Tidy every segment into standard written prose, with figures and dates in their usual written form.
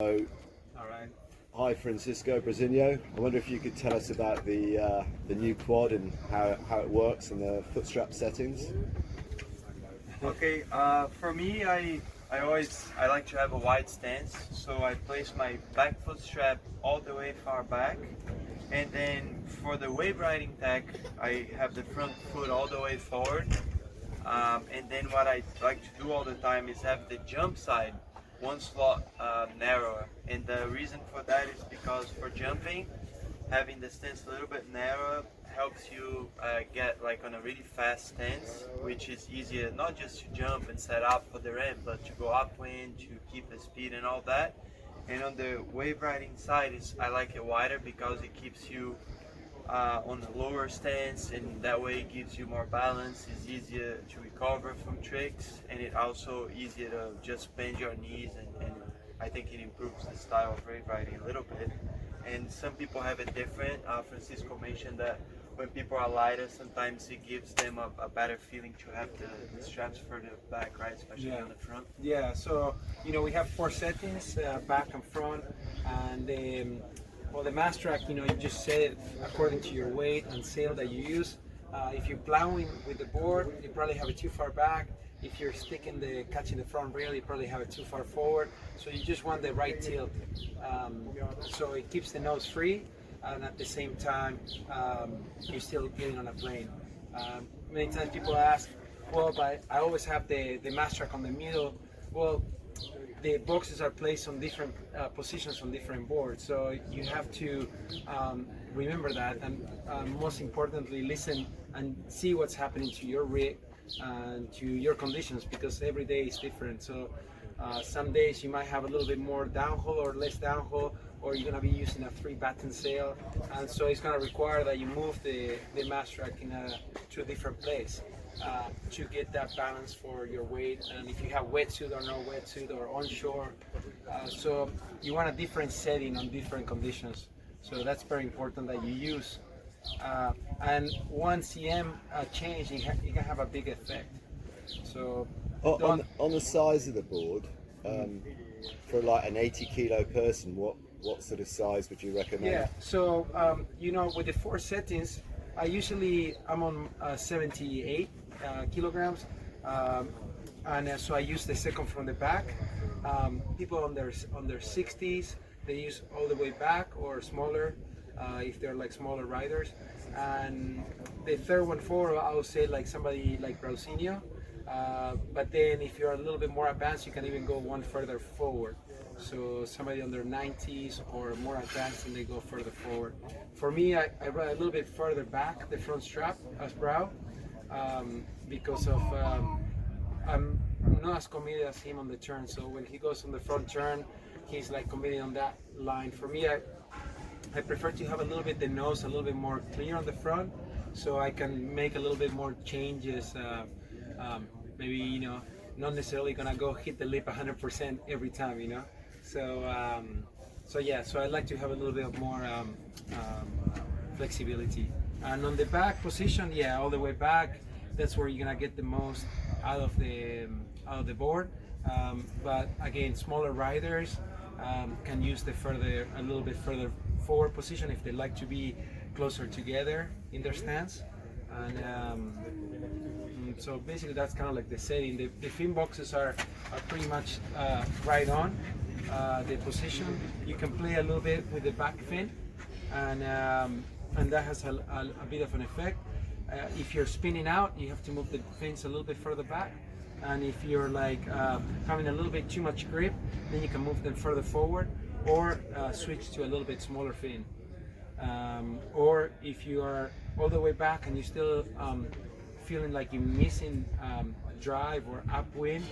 So, All right. hi Francisco Brasinho. I wonder if you could tell us about the new quad and how it works and the foot strap settings. Okay. For me, I like to have a wide stance, so I place my back foot strap all the way far back, and then for the wave riding tech, I have the front foot all the way forward. And then what I like to do all the time is have the jump side one slot narrower, and the reason for that is because for jumping, having the stance a little bit narrower helps you get like on a really fast stance, which is easier not just to jump and set up for the ramp, but to go upwind, to keep the speed and all that. And on the wave riding side, I like it wider because it keeps you on the lower stance, and that way it gives you more balance. It's easier to recover from tricks, and it also easier to just bend your knees, and I think it improves the style of wave riding a little bit. And some people have it different. Francisco mentioned that when people are lighter, sometimes it gives them a better feeling to have the straps further back, right? Especially on the front. Yeah, so we have four settings, back and front, and well, the mass track, you just set it according to your weight and sail that you use. If you're plowing with the board, you probably have it too far back. If you're catching the front rail, you probably have it too far forward. So you just want the right tilt. So it keeps the nose free, and at the same time, you're still getting on a plane. Many times people ask, well, but I always have the mass track on the middle. Well, the boxes are placed on different positions on different boards, so you have to remember that, and most importantly, listen and see what's happening to your rig and to your conditions, because every day is different. So some days you might have a little bit more downhole or less downhole, or you're going to be using a 3-batten sail, and so it's going to require that you move the mass track to a different place to get that balance for your weight. And if you have wetsuit or no wetsuit or onshore, so you want a different setting on different conditions. So that's very important that you use. And 1 cm change, it can have a big effect. So On the size of the board, for like an 80-kilo person, what sort of size would you recommend? Yeah, so with the four settings, I'm on 78 kilograms, and so I use the second from the back. People on their 60s, they use all the way back or smaller, if they're like smaller riders. And the third one forward, I would say like somebody like Brausinho. But then if you're a little bit more advanced, you can even go one further forward. So somebody on their 90s or more advanced, and they go further forward. For me, I ride a little bit further back, the front strap as Brow, because of I'm not as committed as him on the turn. So when he goes on the front turn, he's like committed on that line. For me, I prefer to have a little bit the nose a little bit more clear on the front, so I can make a little bit more changes. Maybe not necessarily gonna go hit the lip 100% every time. So yeah, so I like to have a little bit more flexibility. And on the back position, yeah, all the way back, that's where you're gonna get the most out of the board. But again, smaller riders can use a little bit further forward position if they like to be closer together in their stance. And so basically that's kind of like the setting. The fin boxes are pretty much right on the position. You can play a little bit with the back fin, and that has a bit of an effect. If you're spinning out, you have to move the fins a little bit further back. And if you're like having a little bit too much grip, then you can move them further forward, or switch to a little bit smaller fin. Or if you are all the way back and you're still feeling like you're missing drive or upwind,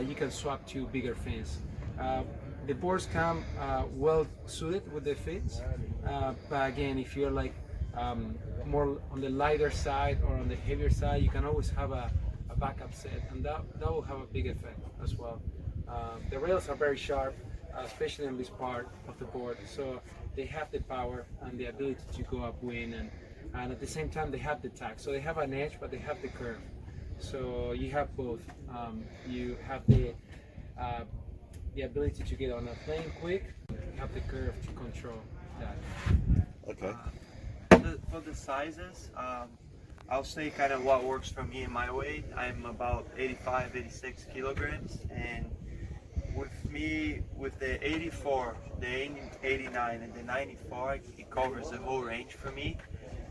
you can swap to bigger fins. The boards come well suited with the fins, but again, if you're like more on the lighter side or on the heavier side, you can always have a backup set, and that will have a big effect as well. The rails are very sharp, especially on this part of the board, so they have the power and the ability to go upwind, and at the same time they have the tack. So they have an edge, but they have the curve. So you have both. You have the the ability to get on a plane quick, have the curve to control that. Okay. For the sizes, I'll say kind of what works for me in my weight. I'm about 85, 86 kilograms, and with me, with the 84, the 89, and the 94, it covers the whole range for me.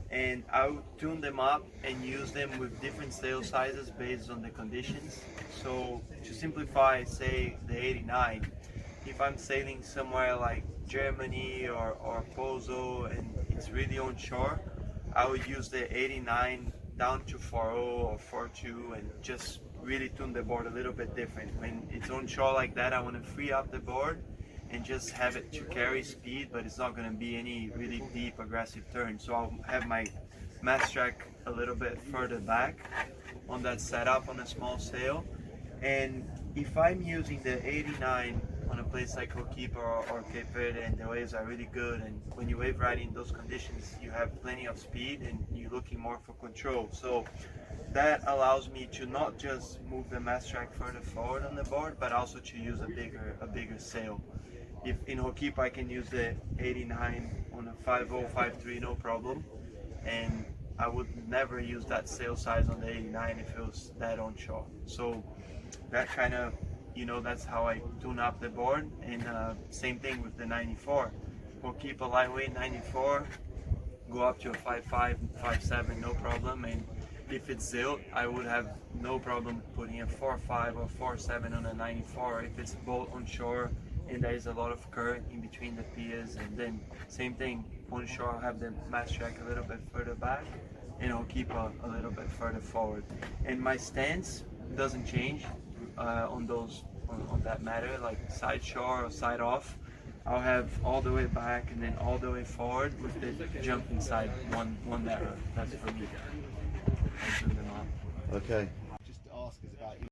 And I would tune them up and use them with different sail sizes based on the conditions. So to simplify, say the 89, if I'm sailing somewhere like Germany or Pozo and it's really onshore, I would use the 89 down to 4.0 or 4.2 and just really tune the board a little bit different. When it's onshore like that, I want to free up the board and just have it to carry speed, but it's not going to be any really deep aggressive turn. So I'll have my mast track a little bit further back on that setup on a small sail. And if I'm using the 89 on a place like Ho'okipa or Cape Verde and the waves are really good, and when you wave ride in those conditions, you have plenty of speed and you're looking more for control. So that allows me to not just move the mast track further forward on the board, but also to use a bigger sail. If in Ho'okipa I can use the 89 on a 5.0, 5.3, no problem, and I would never use that sail size on the 89 if it was that onshore. So that kind of, that's how I tune up the board. And same thing with the 94. Ho'okipa lightweight 94, go up to a 5.5, 5.7, no problem. And if it's zilt, I would have no problem putting a 4.5 or 4.7 on a 94 if it's both onshore and there is a lot of current in between the piers. And then same thing, onshore I'll have the mast track a little bit further back and I'll keep a little bit further forward. And my stance doesn't change on that matter, like side shore or side off. I'll have all the way back and then all the way forward with the jumping side one narrow. That's for me. I'll do them all. Okay.